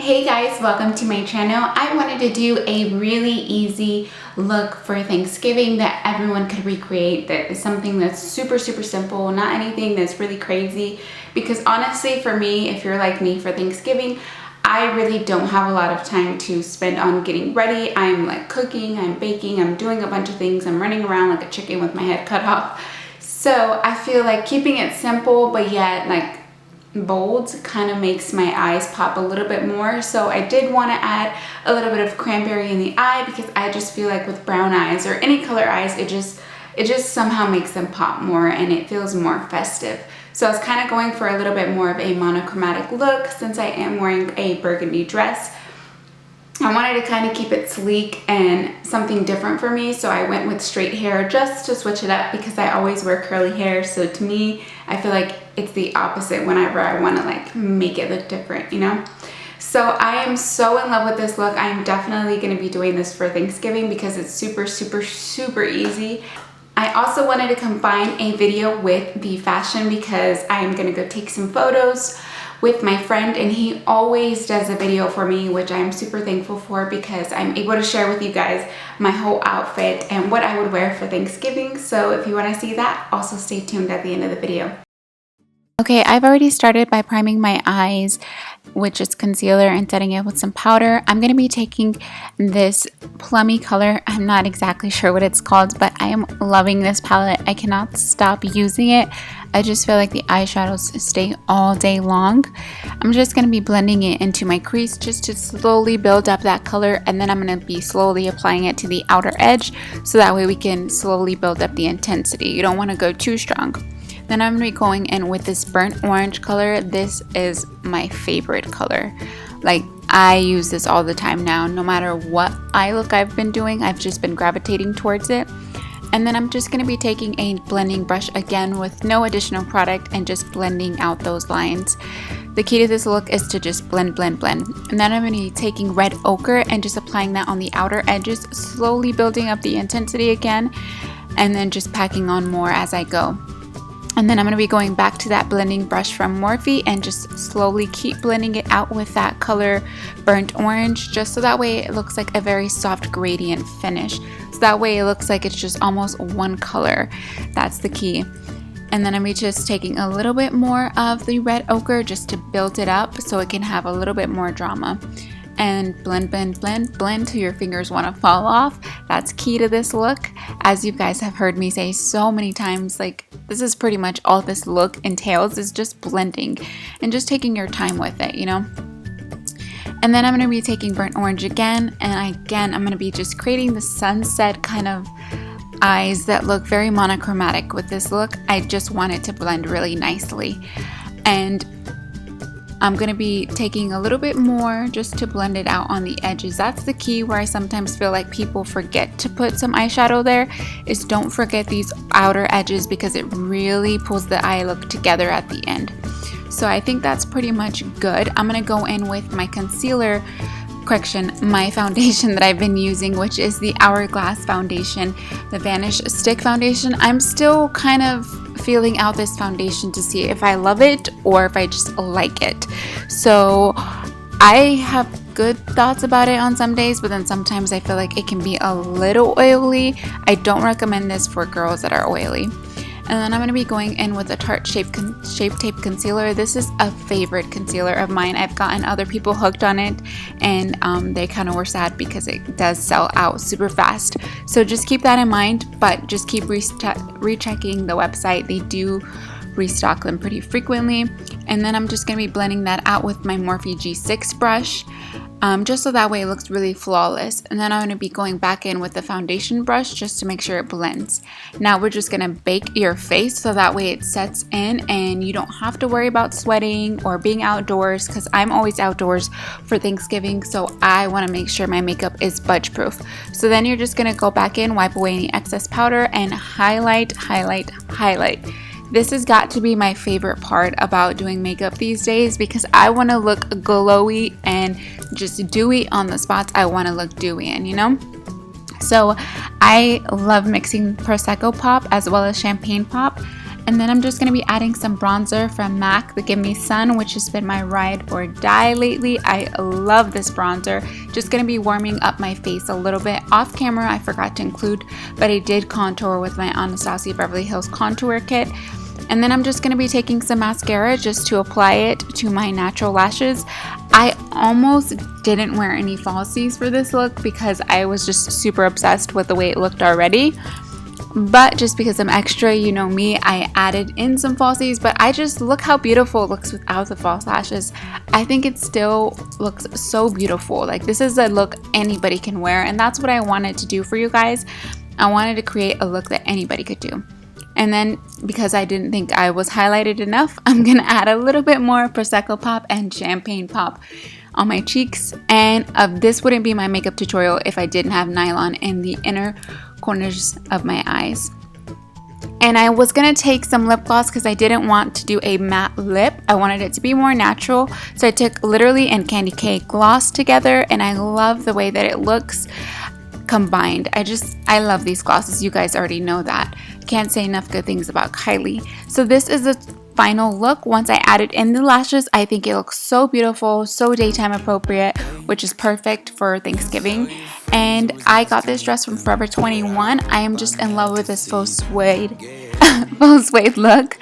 Hey guys, welcome to my channel. I wanted to do a really easy look for Thanksgiving that everyone could recreate, that is something that's super simple, not anything that's really crazy, because honestly for me, if you're like me for Thanksgiving, I really don't have a lot of time to spend on getting ready. I'm like cooking, I'm baking, I'm doing a bunch of things, I'm running around like a chicken with my head cut off. So I feel like keeping it simple but yet like bold kind of makes my eyes pop a little bit more. So I did want to add a little bit of cranberry in the eye because I just feel like with brown eyes or any color eyes, it just somehow makes them pop more and it feels more festive. So I was kind of going for a little bit more of a monochromatic look since I am wearing a burgundy dress. I wanted to kind of keep it sleek and something different for me, so I went with straight hair just to switch it up because I always wear curly hair. So to me, I feel like it's the opposite whenever I want to like make it look different, you know? So I am so in love with this look. I'm definitely going to be doing this for Thanksgiving because it's super easy. I also wanted to combine a video with the fashion because I'm going to go take some photos with my friend, and he always does a video for me, which I'm super thankful for because I'm able to share with you guys my whole outfit and what I would wear for Thanksgiving. So if you want to see that, also stay tuned at the end of the video. Okay, I've already started by priming my eyes, which is concealer, and setting it with some powder. I'm going to be taking this plummy color. I'm not exactly sure what it's called, but I am loving this palette. I cannot stop using it. I just feel like the eyeshadows stay all day long. I'm just going to be blending it into my crease just to slowly build up that color, and then I'm going to be slowly applying it to the outer edge so that way we can slowly build up the intensity. You don't want to go too strong. Then I'm going to be going in with this burnt orange color. This is my favorite color. Like, I use this all the time now. No matter what eye look I've been doing, I've just been gravitating towards it. And then I'm just going to be taking a blending brush again with no additional product and just blending out those lines. The key to this look is to just blend. And then I'm going to be taking red ochre and just applying that on the outer edges, slowly building up the intensity again, and then just packing on more as I go. And then I'm going to be going back to that blending brush from Morphe and just slowly keep blending it out with that color burnt orange, just so that way it looks like a very soft gradient finish. So that way it looks like it's just almost one color. That's the key. And then I'm just taking a little bit more of the red ochre just to build it up so it can have a little bit more drama. And blend till your fingers want to fall off. That's key to this look. As you guys have heard me say so many times, like, this is pretty much all this look entails, is just blending and just taking your time with it, you know. And then I'm going to be taking burnt orange again, and again I'm going to be just creating the sunset kind of eyes that look very monochromatic with this look. I just want it to blend really nicely, and I'm going to be taking a little bit more just to blend it out on the edges. That's the key where I sometimes feel like people forget to put some eyeshadow there, is don't forget these outer edges because it really pulls the eye look together at the end. So I think that's pretty much good. I'm going to go in with my concealer, my foundation that I've been using, which is the Hourglass foundation, the Vanish Stick foundation. I'm still kind of feeling out this foundation to see if I love it or if I just like it. So I have good thoughts about it on some days, but then sometimes I feel like it can be a little oily. I don't recommend this for girls that are oily. And then I'm going to be going in with a Tarte Shape Tape Concealer. This is a favorite concealer of mine. I've gotten other people hooked on it, and they kind of were sad because it does sell out super fast. So just keep that in mind, but just keep rechecking the website. They do restock them pretty frequently. And then I'm just going to be blending that out with my Morphe G6 brush. Just so that way it looks really flawless. And then I'm going to be going back in with the foundation brush just to make sure it blends. Now we're just going to bake your face so that way it sets in and you don't have to worry about sweating or being outdoors, because I'm always outdoors for Thanksgiving, so I want to make sure my makeup is budge proof. So then you're just going to go back in, wipe away any excess powder, and highlight. This has got to be my favorite part about doing makeup these days because I want to look glowy and just dewy on the spots I want to look dewy in, you know? So I love mixing Prosecco pop as well as champagne pop, And then I'm just going to be adding some bronzer from MAC, the Give Me Sun, which has been my ride or die lately. I love this bronzer. Just going to be warming up my face a little bit. Off camera, I forgot to include, but I did contour with my Anastasia Beverly Hills contour kit. And then I'm just going to be taking some mascara just to apply it to my natural lashes. I almost didn't wear any falsies for this look because I was just super obsessed with the way it looked already. But just because I'm extra, you know me, I added in some falsies, but I just look how beautiful it looks without the false lashes. I think it still looks so beautiful. Like, this is a look anybody can wear, and that's what I wanted to do for you guys. I wanted to create a look that anybody could do. And then, because I didn't think I was highlighted enough, I'm gonna add a little bit more Prosecco Pop and Champagne Pop on my cheeks. And this wouldn't be my makeup tutorial if I didn't have nylon in the inner corners of my eyes. And I was gonna take some lip gloss because I didn't want to do a matte lip. I wanted it to be more natural. So I took Literally and Candy K gloss together, and I love the way that it looks combined. I love these glosses. You guys already know that. Can't say enough good things about Kylie. So this is the final look. Once I added in the lashes, I think it looks so beautiful, so daytime appropriate, which is perfect for Thanksgiving. And I got this dress from Forever 21. I am just in love with this faux suede faux suede look.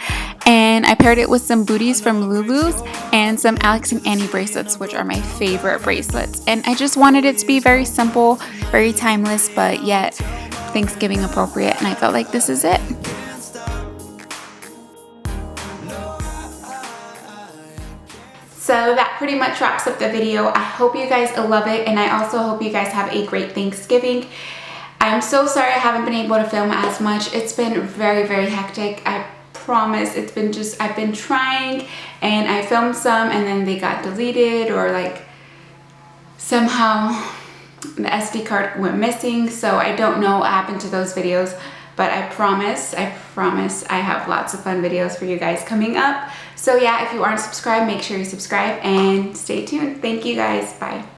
And I paired it with some Booties from Lulus and some Alex and Annie bracelets, which are my favorite bracelets. And I just wanted it to be very simple, very timeless, but yet Thanksgiving appropriate. And I felt like this is it. So that pretty much wraps up the video. I hope you guys love it, and I also hope you guys have a great Thanksgiving. I'm so sorry I haven't been able to film as much. It's been very, very hectic. I promise. It's been I've been trying, and I filmed some and then they got deleted, or like somehow the SD card went missing. So I don't know what happened to those videos. But I promise I have lots of fun videos for you guys coming up. So yeah, if you aren't subscribed, make sure you subscribe and stay tuned. Thank you guys. Bye.